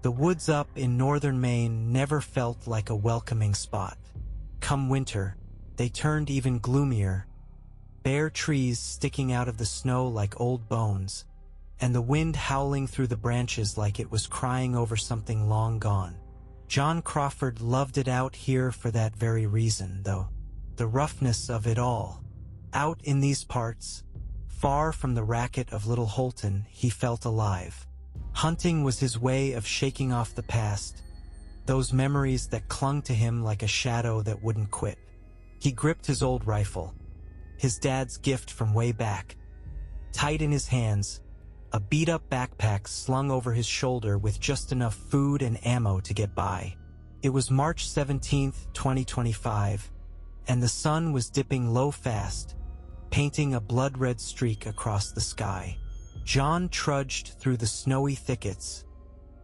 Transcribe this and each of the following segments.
The woods up in northern Maine never felt like a welcoming spot. Come winter, they turned even gloomier, bare trees sticking out of the snow like old bones, and the wind howling through the branches like it was crying over something long gone. John Crawford loved it out here for that very reason, though. The roughness of it all. Out in these parts, far from the racket of Little Holton, he felt alive. Hunting was his way of shaking off the past, those memories that clung to him like a shadow that wouldn't quit. He gripped his old rifle, his dad's gift from way back, tight in his hands, a beat-up backpack slung over his shoulder with just enough food and ammo to get by. It was March 17th, 2025, and the sun was dipping low fast, painting a blood-red streak across the sky. John trudged through the snowy thickets,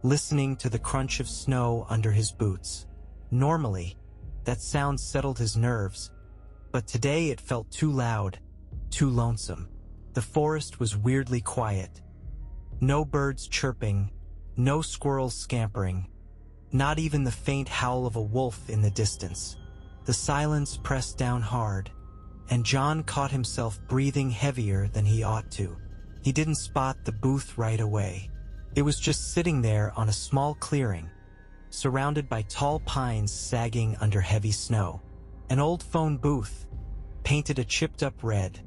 listening to the crunch of snow under his boots. Normally, that sound settled his nerves, but today it felt too loud, too lonesome. The forest was weirdly quiet. No birds chirping, no squirrels scampering, not even the faint howl of a wolf in the distance. The silence pressed down hard, and John caught himself breathing heavier than he ought to. He didn't spot the booth right away. It was just sitting there on a small clearing, surrounded by tall pines sagging under heavy snow. An old phone booth, painted a chipped-up red,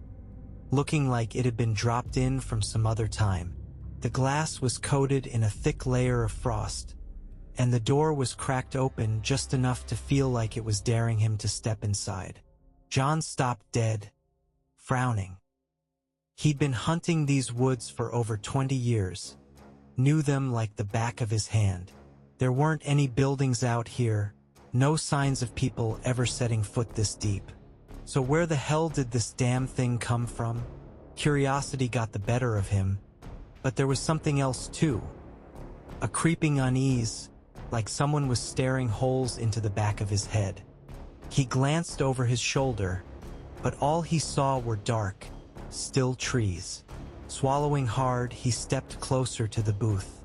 looking like it had been dropped in from some other time. The glass was coated in a thick layer of frost, and the door was cracked open just enough to feel like it was daring him to step inside. John stopped dead, frowning. He'd been hunting these woods for over 20 years, knew them like the back of his hand. There weren't any buildings out here, no signs of people ever setting foot this deep. So where the hell did this damn thing come from? Curiosity got the better of him, but there was something else too. A creeping unease, like someone was staring holes into the back of his head. He glanced over his shoulder, but all he saw were dark, still trees. Swallowing hard, he stepped closer to the booth.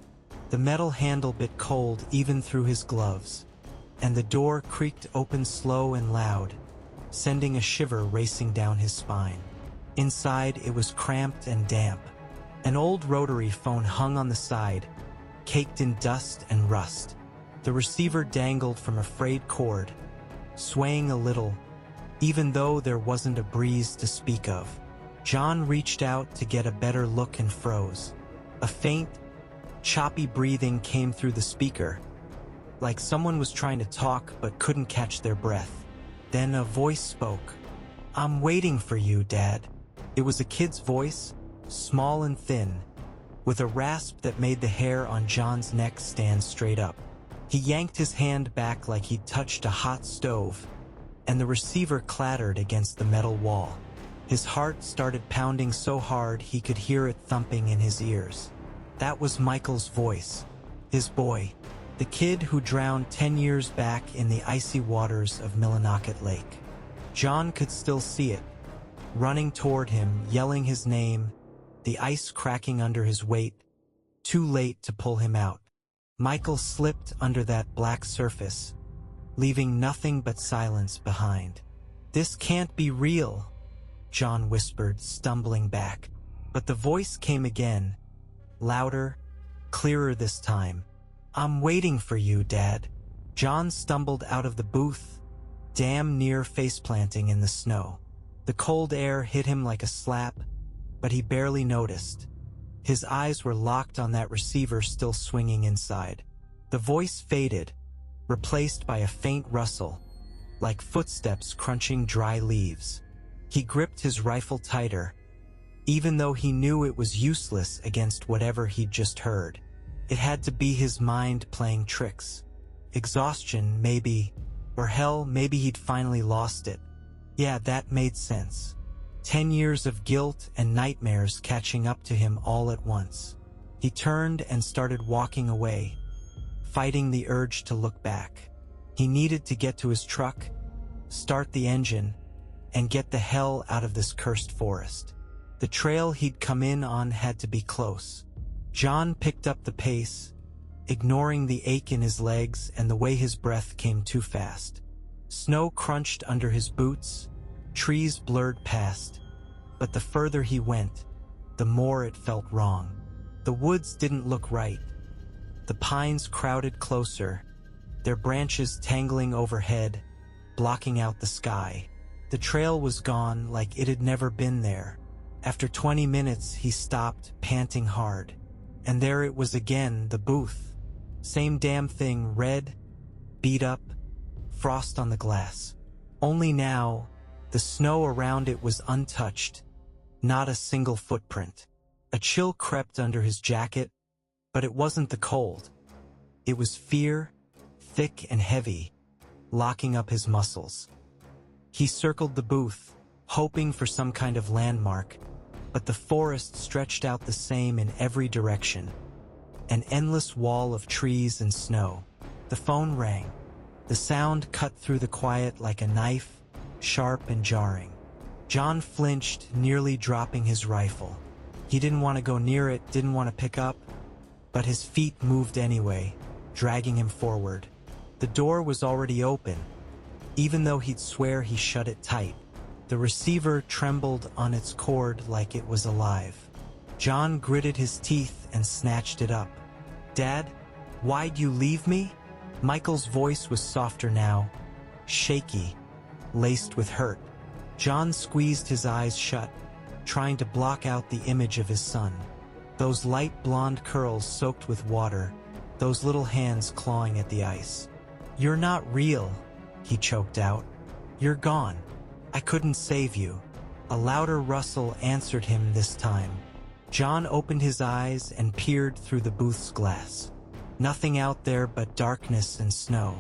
The metal handle bit cold even through his gloves, and the door creaked open slow and loud, sending a shiver racing down his spine. Inside, it was cramped and damp. An old rotary phone hung on the side, caked in dust and rust. The receiver dangled from a frayed cord, swaying a little, even though there wasn't a breeze to speak of. John reached out to get a better look and froze. A faint, choppy breathing came through the speaker, like someone was trying to talk but couldn't catch their breath. Then a voice spoke. "I'm waiting for you, Dad." It was a kid's voice, small and thin, with a rasp that made the hair on John's neck stand straight up. He yanked his hand back like he'd touched a hot stove, and the receiver clattered against the metal wall. His heart started pounding so hard he could hear it thumping in his ears. That was Michael's voice, his boy, the kid who drowned 10 years back in the icy waters of Millinocket Lake. John could still see it, running toward him, yelling his name, the ice cracking under his weight, too late to pull him out. Michael slipped under that black surface, leaving nothing but silence behind. "This can't be real," John whispered, stumbling back. But the voice came again, louder, clearer this time. "I'm waiting for you, Dad." John stumbled out of the booth, damn near face-planting in the snow. The cold air hit him like a slap, but he barely noticed. His eyes were locked on that receiver still swinging inside. The voice faded, replaced by a faint rustle, like footsteps crunching dry leaves. He gripped his rifle tighter, even though he knew it was useless against whatever he'd just heard. It had to be his mind playing tricks. Exhaustion, maybe, or hell, maybe he'd finally lost it. Yeah, that made sense. 10 years of guilt and nightmares catching up to him all at once. He turned and started walking away, fighting the urge to look back. He needed to get to his truck, start the engine, and get the hell out of this cursed forest. The trail he'd come in on had to be close. John picked up the pace, ignoring the ache in his legs and the way his breath came too fast. Snow crunched under his boots, trees blurred past, but the further he went, the more it felt wrong. The woods didn't look right. The pines crowded closer, their branches tangling overhead, blocking out the sky. The trail was gone like it had never been there. After 20 minutes, he stopped, panting hard. And there it was again, the booth. Same damn thing, red, beat up, frost on the glass. Only now, the snow around it was untouched, not a single footprint. A chill crept under his jacket, but it wasn't the cold. It was fear, thick and heavy, locking up his muscles. He circled the booth, hoping for some kind of landmark, but the forest stretched out the same in every direction. An endless wall of trees and snow. The phone rang. The sound cut through the quiet like a knife, sharp and jarring. John flinched, nearly dropping his rifle. He didn't want to go near it, didn't want to pick up, but his feet moved anyway, dragging him forward. The door was already open, even though he'd swear he shut it tight. The receiver trembled on its cord like it was alive. John gritted his teeth and snatched it up. "Dad, why'd you leave me?" Michael's voice was softer now, shaky, laced with hurt. John squeezed his eyes shut, trying to block out the image of his son. Those light blonde curls soaked with water, those little hands clawing at the ice. "You're not real," he choked out. "You're gone. I couldn't save you." A louder rustle answered him this time. John opened his eyes and peered through the booth's glass. Nothing out there but darkness and snow.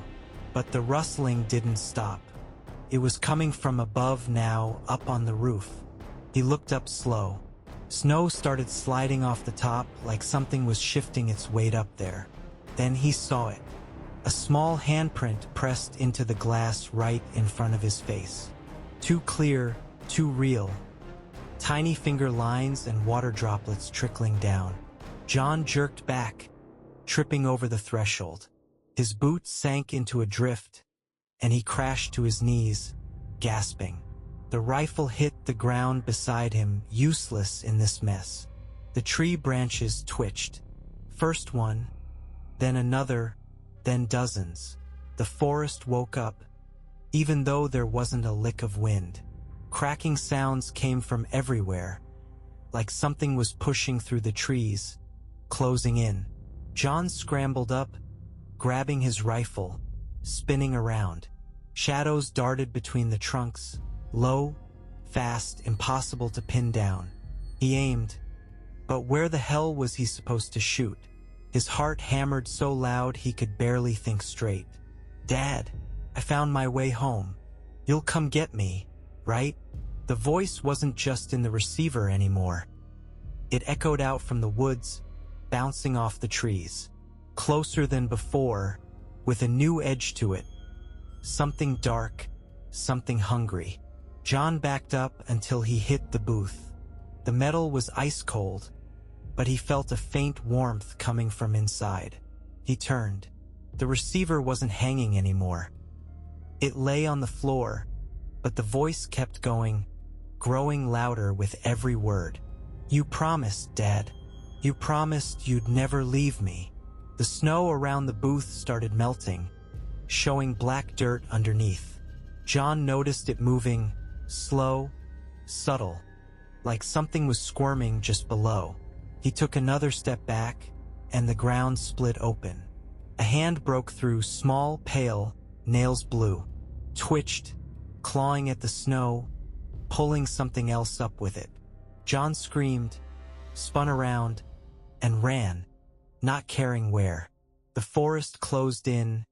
But the rustling didn't stop. It was coming from above now, up on the roof. He looked up slow. Snow started sliding off the top like something was shifting its weight up there. Then he saw it. A small handprint pressed into the glass right in front of his face. Too clear, too real. Tiny finger lines and water droplets trickling down. John jerked back, tripping over the threshold. His boots sank into a drift, and he crashed to his knees, gasping. The rifle hit the ground beside him, useless in this mess. The tree branches twitched. First one, then another, then dozens. The forest woke up, even though there wasn't a lick of wind. Cracking sounds came from everywhere, like something was pushing through the trees, closing in. John scrambled up, grabbing his rifle, spinning around. Shadows darted between the trunks, low, fast, impossible to pin down. He aimed, but where the hell was he supposed to shoot? His heart hammered so loud he could barely think straight. "Dad, I found my way home. You'll come get me, right?" The voice wasn't just in the receiver anymore. It echoed out from the woods, bouncing off the trees. Closer than before, with a new edge to it. Something dark, something hungry. John backed up until he hit the booth. The metal was ice cold, but he felt a faint warmth coming from inside. He turned. The receiver wasn't hanging anymore. It lay on the floor, but the voice kept going, growing louder with every word. "You promised, Dad. You promised you'd never leave me." The snow around the booth started melting, showing black dirt underneath. John noticed it moving, slow, subtle, like something was squirming just below. He took another step back, and the ground split open. A hand broke through, small, pale, nails blue, twitched, clawing at the snow, pulling something else up with it. John screamed, spun around, and ran, not caring where. The forest closed in,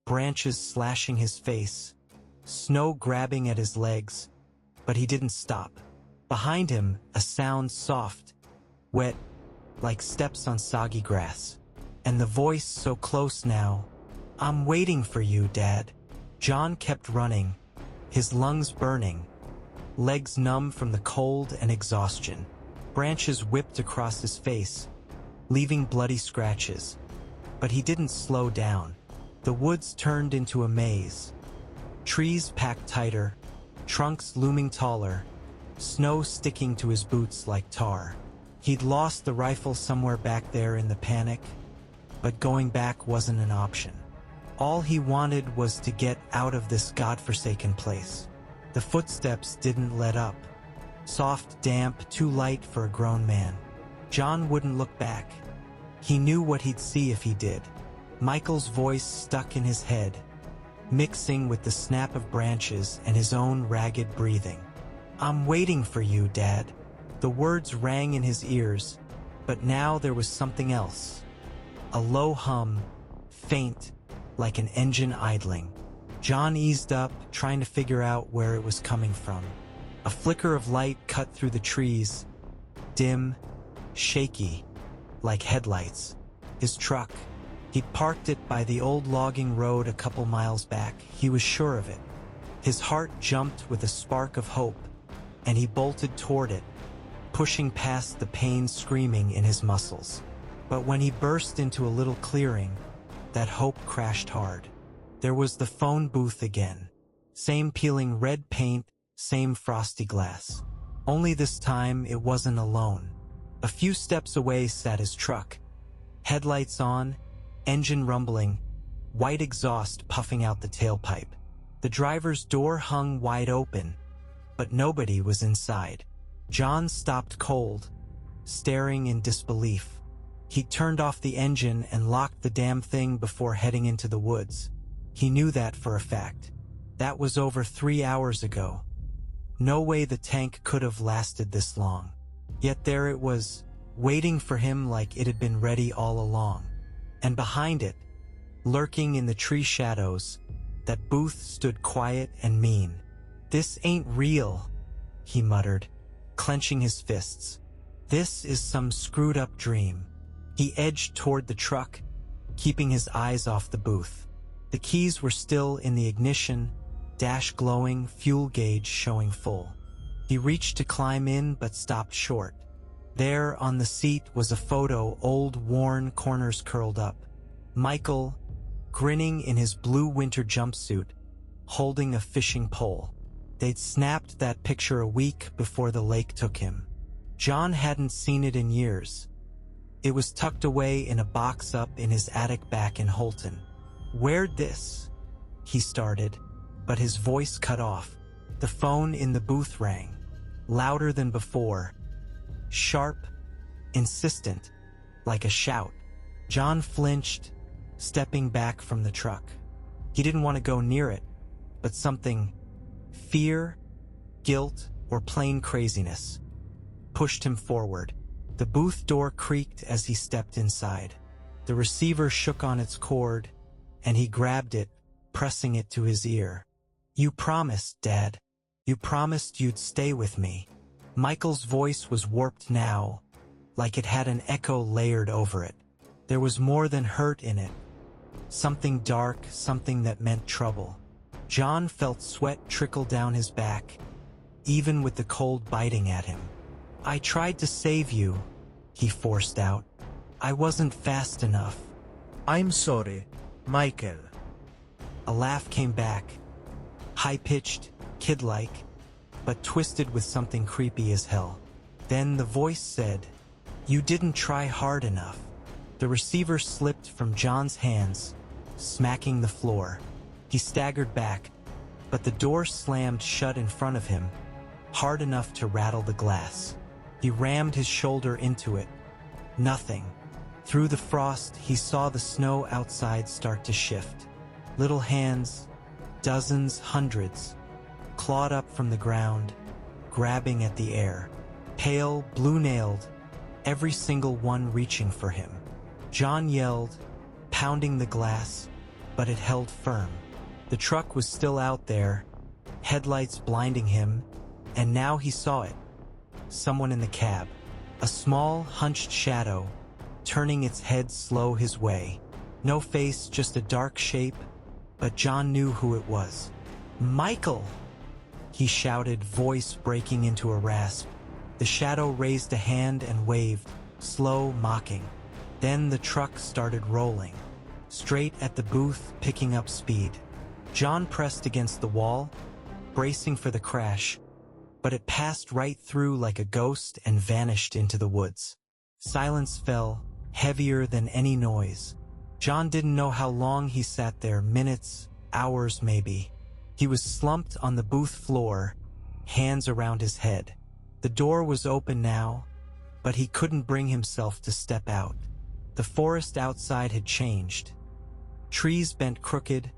branches slashing his face, snow grabbing at his legs, but he didn't stop. Behind him, a sound soft, wet, like steps on soggy grass. And the voice so close now, "I'm waiting for you, Dad." John kept running, his lungs burning, legs numb from the cold and exhaustion. Branches whipped across his face, leaving bloody scratches. But he didn't slow down. The woods turned into a maze. Trees packed tighter, trunks looming taller, snow sticking to his boots like tar. He'd lost the rifle somewhere back there in the panic, but going back wasn't an option. All he wanted was to get out of this godforsaken place. The footsteps didn't let up. Soft, damp, too light for a grown man. John wouldn't look back. He knew what he'd see if he did. Michael's voice stuck in his head, mixing with the snap of branches and his own ragged breathing. "I'm waiting for you, Dad." The words rang in his ears, but now there was something else. A low hum, faint, like an engine idling. John eased up, trying to figure out where it was coming from. A flicker of light cut through the trees, dim, shaky, like headlights. His truck. He'd parked it by the old logging road a couple miles back. He was sure of it. His heart jumped with a spark of hope, and he bolted toward it, pushing past the pain screaming in his muscles. But when he burst into a little clearing, that hope crashed hard. There was the phone booth again. Same peeling red paint, same frosty glass. Only this time it wasn't alone. A few steps away sat his truck. Headlights on, engine rumbling, white exhaust puffing out the tailpipe. The driver's door hung wide open, but nobody was inside. John stopped cold, staring in disbelief. He turned off the engine and locked the damn thing before heading into the woods. He knew that for a fact. That was over 3 hours ago. No way the tank could have lasted this long. Yet there it was, waiting for him like it had been ready all along. And behind it, lurking in the tree shadows, that booth stood quiet and mean. "This ain't real," he muttered, clenching his fists. "This is some screwed-up dream." He edged toward the truck, keeping his eyes off the booth. The keys were still in the ignition, dash glowing, fuel gauge showing full. He reached to climb in but stopped short. There on the seat was a photo, old, worn, corners curled up. Michael, grinning in his blue winter jumpsuit, holding a fishing pole. They'd snapped that picture a week before the lake took him. John hadn't seen it in years. It was tucked away in a box up in his attic back in Holton. "Where'd this?" he started, but his voice cut off. The phone in the booth rang, louder than before, sharp, insistent, like a shout. John flinched, stepping back from the truck. He didn't want to go near it, but something, fear, guilt, or plain craziness, pushed him forward. The booth door creaked as he stepped inside. The receiver shook on its cord, and he grabbed it, pressing it to his ear. "You promised, Dad. You promised you'd stay with me." Michael's voice was warped now, like it had an echo layered over it. There was more than hurt in it. Something dark, something that meant trouble. John felt sweat trickle down his back, even with the cold biting at him. "I tried to save you," he forced out. "I wasn't fast enough." "I'm sorry, Michael." A laugh came back, high-pitched, kid-like, but twisted with something creepy as hell. Then the voice said, "You didn't try hard enough." The receiver slipped from John's hands, smacking the floor. He staggered back, but the door slammed shut in front of him, hard enough to rattle the glass. He rammed his shoulder into it. Nothing. Through the frost, he saw the snow outside start to shift. Little hands, dozens, hundreds, clawed up from the ground, grabbing at the air. Pale, blue-nailed, every single one reaching for him. John yelled, pounding the glass, but it held firm. The truck was still out there, headlights blinding him, and now he saw it. Someone in the cab. A small, hunched shadow, turning its head slow his way. No face, just a dark shape, but John knew who it was. "Michael!" he shouted, voice breaking into a rasp. The shadow raised a hand and waved, slow, mocking. Then the truck started rolling. straight at the booth, picking up speed. John pressed against the wall, bracing for the crash, but it passed right through like a ghost and vanished into the woods. Silence fell, heavier than any noise. John didn't know how long he sat there, minutes, hours maybe. He was slumped on the booth floor, hands around his head. The door was open now, but he couldn't bring himself to step out. The forest outside had changed. Trees bent crooked,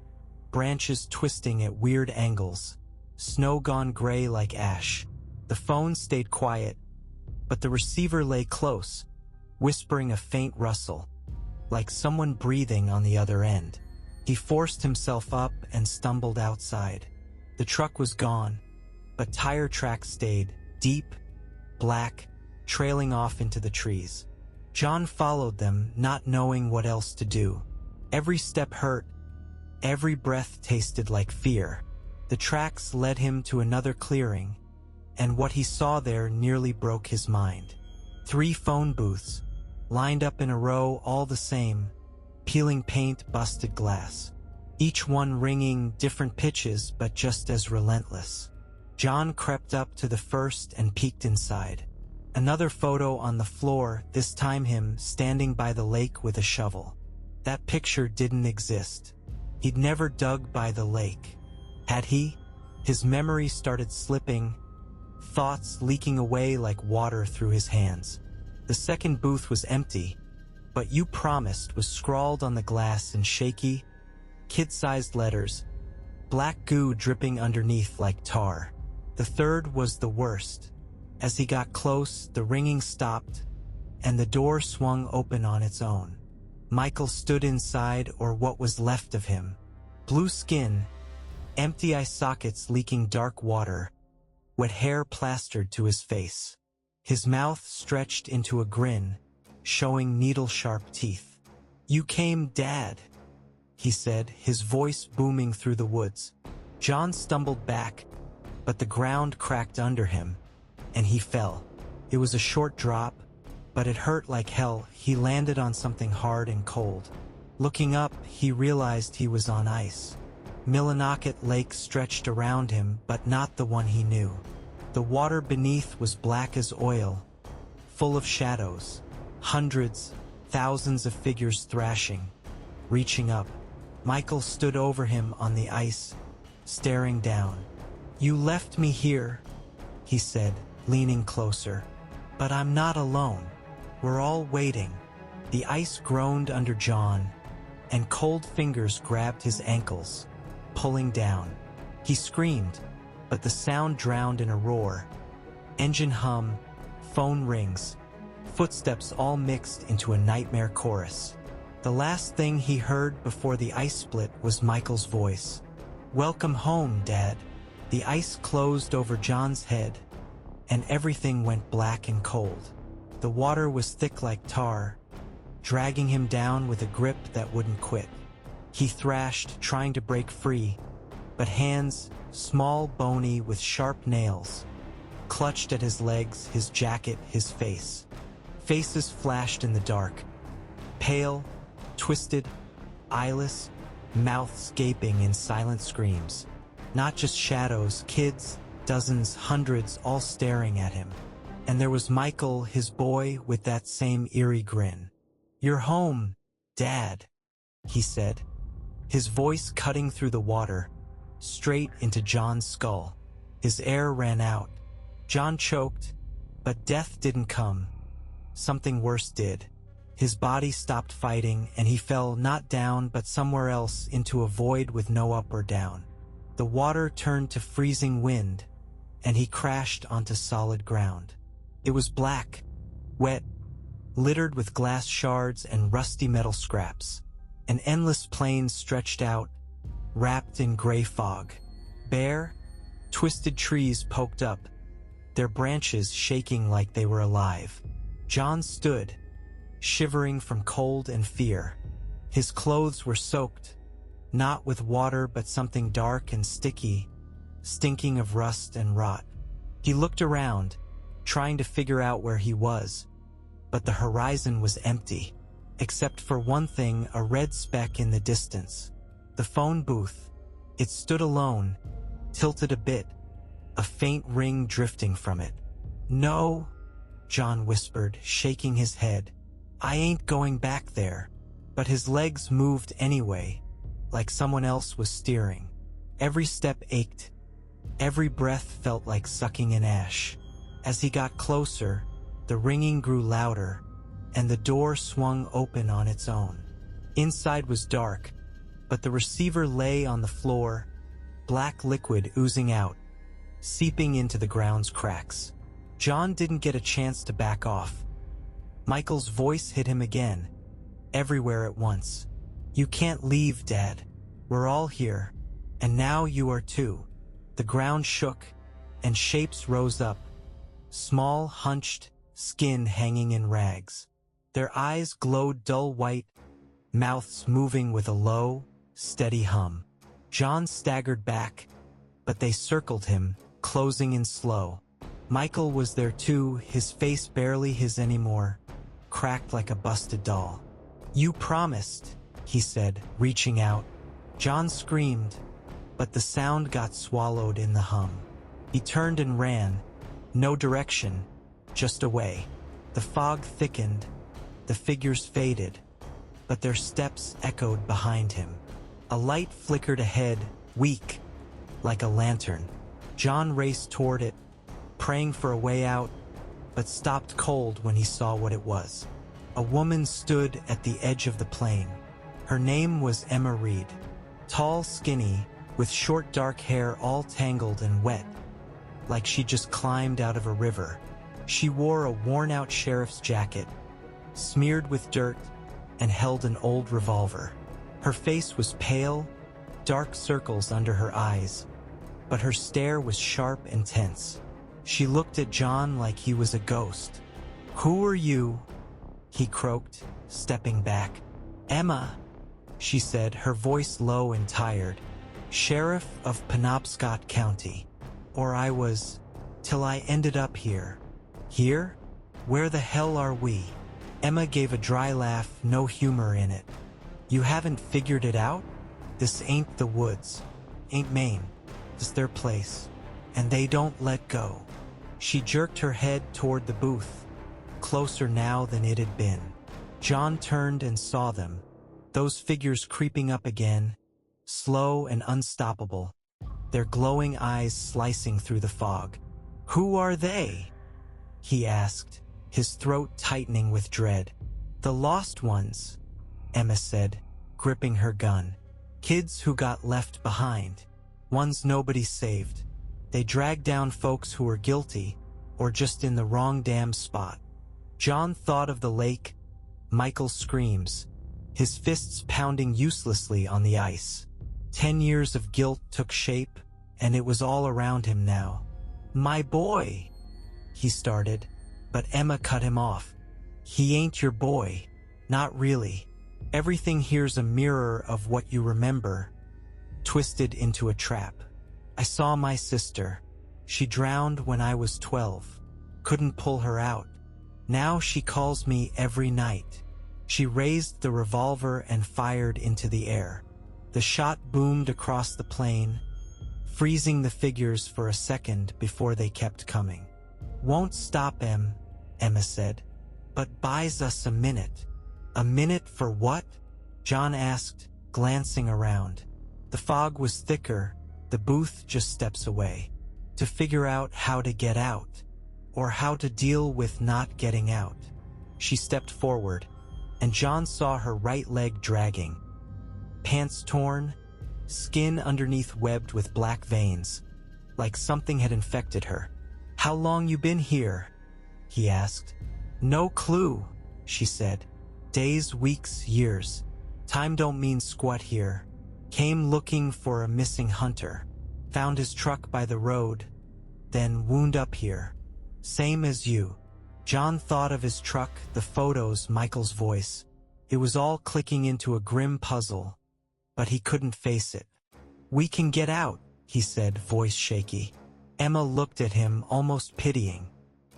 branches twisting at weird angles, snow gone gray like ash. The phone stayed quiet, but the receiver lay close, whispering a faint rustle, like someone breathing on the other end. He forced himself up and stumbled outside. The truck was gone, but tire tracks stayed, deep, black, trailing off into the trees. John followed them, not knowing what else to do. Every step hurt, every breath tasted like fear. The tracks led him to another clearing, and what he saw there nearly broke his mind. 3 phone booths, lined up in a row, all the same, peeling paint, busted glass. Each one ringing different pitches, but just as relentless. John crept up to the first and peeked inside. Another photo on the floor, this time him standing by the lake with a shovel. That picture didn't exist. He'd never dug by the lake. Had he? His memory started slipping, thoughts leaking away like water through his hands. The second booth was empty, but "You promised" was scrawled on the glass in shaky, kid-sized letters, black goo dripping underneath like tar. The third was the worst. As he got close, the ringing stopped, and the door swung open on its own. Michael stood inside, or what was left of him. Blue skin, empty eye sockets leaking dark water, wet hair plastered to his face. His mouth stretched into a grin, showing needle-sharp teeth. "You came, Dad," he said, his voice booming through the woods. John stumbled back, but the ground cracked under him, and he fell. It was a short drop, but it hurt like hell. He landed on something hard and cold. Looking up, he realized he was on ice. Millinocket Lake stretched around him, but not the one he knew. The water beneath was black as oil, full of shadows, hundreds, thousands of figures thrashing, reaching up. Michael stood over him on the ice, staring down. "You left me here," he said, leaning closer. "But I'm not alone. We're all waiting." The ice groaned under John, and cold fingers grabbed his ankles, pulling down. He screamed, but the sound drowned in a roar. Engine hum, phone rings, footsteps all mixed into a nightmare chorus. The last thing he heard before the ice split was Michael's voice. "Welcome home, Dad." The ice closed over John's head, and everything went black and cold. The water was thick like tar, dragging him down with a grip that wouldn't quit. He thrashed, trying to break free, but hands, small, bony, with sharp nails, clutched at his legs, his jacket, his face. Faces flashed in the dark, pale, twisted, eyeless, mouths gaping in silent screams. Not just shadows, kids, dozens, hundreds, all staring at him. And there was Michael, his boy, with that same eerie grin. "You're home, Dad," he said, his voice cutting through the water, straight into John's skull. His air ran out. John choked, but death didn't come. Something worse did. His body stopped fighting, and he fell not down but somewhere else, into a void with no up or down. The water turned to freezing wind, and he crashed onto solid ground. It was black, wet, littered with glass shards and rusty metal scraps. An endless plain stretched out, wrapped in gray fog. Bare, twisted trees poked up, their branches shaking like they were alive. John stood, shivering from cold and fear. His clothes were soaked, not with water but something dark and sticky, stinking of rust and rot. He looked around, trying to figure out where he was, but the horizon was empty. except for one thing, a red speck in the distance. The phone booth. It stood alone, tilted a bit, a faint ring drifting from it. "No," John whispered, shaking his head. "I ain't going back there." But his legs moved anyway, like someone else was steering. Every step ached. Every breath felt like sucking in ash. As he got closer, the ringing grew louder, and the door swung open on its own. Inside was dark, but the receiver lay on the floor, black liquid oozing out, seeping into the ground's cracks. John didn't get a chance to back off. Michael's voice hit him again, everywhere at once. "You can't leave, Dad. We're all here, and now you are too." The ground shook, and shapes rose up, small, hunched, skin hanging in rags. Their eyes glowed dull white, mouths moving with a low, steady hum. John staggered back, but they circled him, closing in slow. Michael was there too, his face barely his anymore, cracked like a busted doll. "You promised," he said, reaching out. John screamed, but the sound got swallowed in the hum. He turned and ran, no direction, just away. The fog thickened, the figures faded, but their steps echoed behind him. A light flickered ahead, weak, like a lantern. John raced toward it, praying for a way out, but stopped cold when he saw what it was. A woman stood at the edge of the plane. Her name was Emma Reed. Tall, skinny, with short dark hair all tangled and wet, like she just climbed out of a river. She wore a worn-out sheriff's jacket, smeared with dirt, and held an old revolver. Her face was pale, dark circles under her eyes, but her stare was sharp and tense. She looked at John like he was a ghost. "Who are you?" he croaked, stepping back. "Emma," she said, her voice low and tired. "Sheriff of Penobscot County. Or I was, till I ended up here." "Here? Where the hell are we?" Emma gave a dry laugh, no humor in it. "You haven't figured it out? This ain't the woods. Ain't Maine. It's their place. And they don't let go." She jerked her head toward the booth, closer now than it had been. John turned and saw them, those figures creeping up again, slow and unstoppable, their glowing eyes slicing through the fog. "Who are they?" he asked, his throat tightening with dread. "The lost ones," Emma said, gripping her gun. "Kids who got left behind. Ones nobody saved. They dragged down folks who were guilty, or just in the wrong damn spot." John thought of the lake, Michael's screams, his fists pounding uselessly on the ice. 10 years of guilt took shape, and it was all around him now. "My boy," he started, but Emma cut him off. "He ain't your boy. Not really. Everything here's a mirror of what you remember, twisted into a trap. I saw my sister. She drowned when I was 12. Couldn't pull her out. Now she calls me every night." She raised the revolver and fired into the air. The shot boomed across the plain, freezing the figures for a second before they kept coming. "Won't stop, Emma said, "but buys us a minute." "A minute for what?" John asked, glancing around. The fog was thicker, the booth just steps away. "To figure out how to get out, or how to deal with not getting out." She stepped forward, and John saw her right leg dragging. Pants torn, skin underneath webbed with black veins, like something had infected her. "How long you been here?" he asked. "No clue," she said. "Days, weeks, years. Time don't mean squat here. Came looking for a missing hunter. Found his truck by the road, then wound up here. Same as you." John thought of his truck, the photos, Michael's voice. It was all clicking into a grim puzzle, but he couldn't face it. "We can get out," he said, voice shaky. Emma looked at him, almost pitying.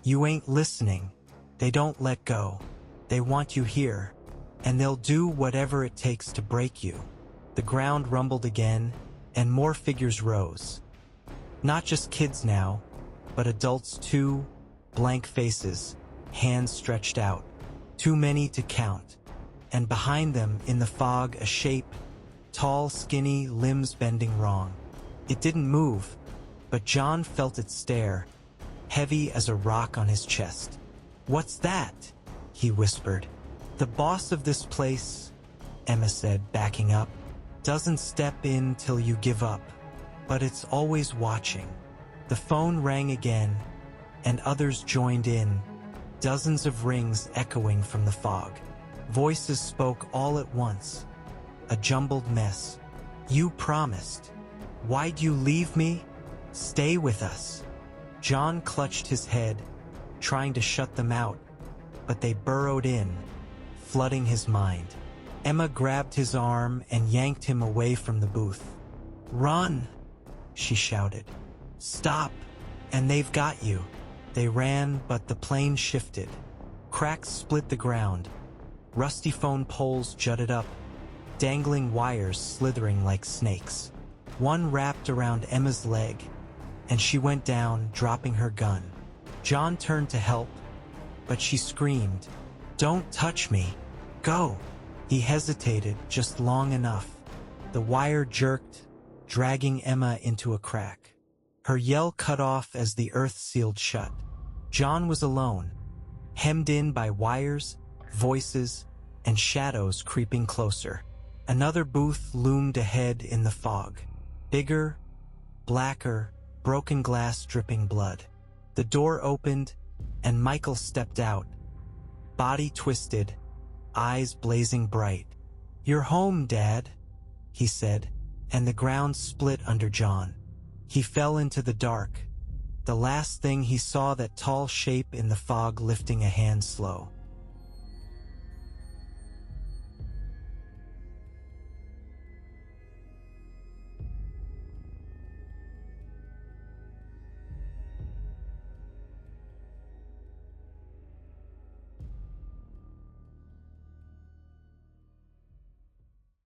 "You ain't listening. They don't let go. They want you here. and they'll do whatever it takes to break you. The ground rumbled again, and more figures rose. Not just kids now, but adults too, blank faces, hands stretched out, too many to count. And behind them, in the fog, a shape, tall, skinny, limbs bending wrong. It didn't move, but John felt it stare, heavy as a rock on his chest. "What's that?" he whispered. "The boss of this place," Emma said, backing up. "Doesn't step in till you give up, but it's always watching." The phone rang again, and others joined in, dozens of rings echoing from the fog. Voices spoke all at once, a jumbled mess. "You promised. Why'd you leave me? Stay with us." John clutched his head, trying to shut them out, but they burrowed in, flooding his mind. Emma grabbed his arm and yanked him away from the booth. "Run!" she shouted. "Stop, and they've got you." They ran, but the plane shifted. Cracks split the ground. Rusty phone poles jutted up, dangling wires slithering like snakes. One wrapped around Emma's leg, and she went down, dropping her gun. John turned to help, but she screamed, "Don't touch me! Go!" He hesitated just long enough. The wire jerked, dragging Emma into a crack. Her yell cut off as the earth sealed shut. John was alone, hemmed in by wires, voices, and shadows creeping closer. Another booth loomed ahead in the fog. Bigger, blacker, broken glass dripping blood. The door opened, and Michael stepped out, body twisted, eyes blazing bright. "You're home, Dad," he said, and the ground split under John. He fell into the dark. The last thing he saw, that tall shape in the fog lifting a hand slow.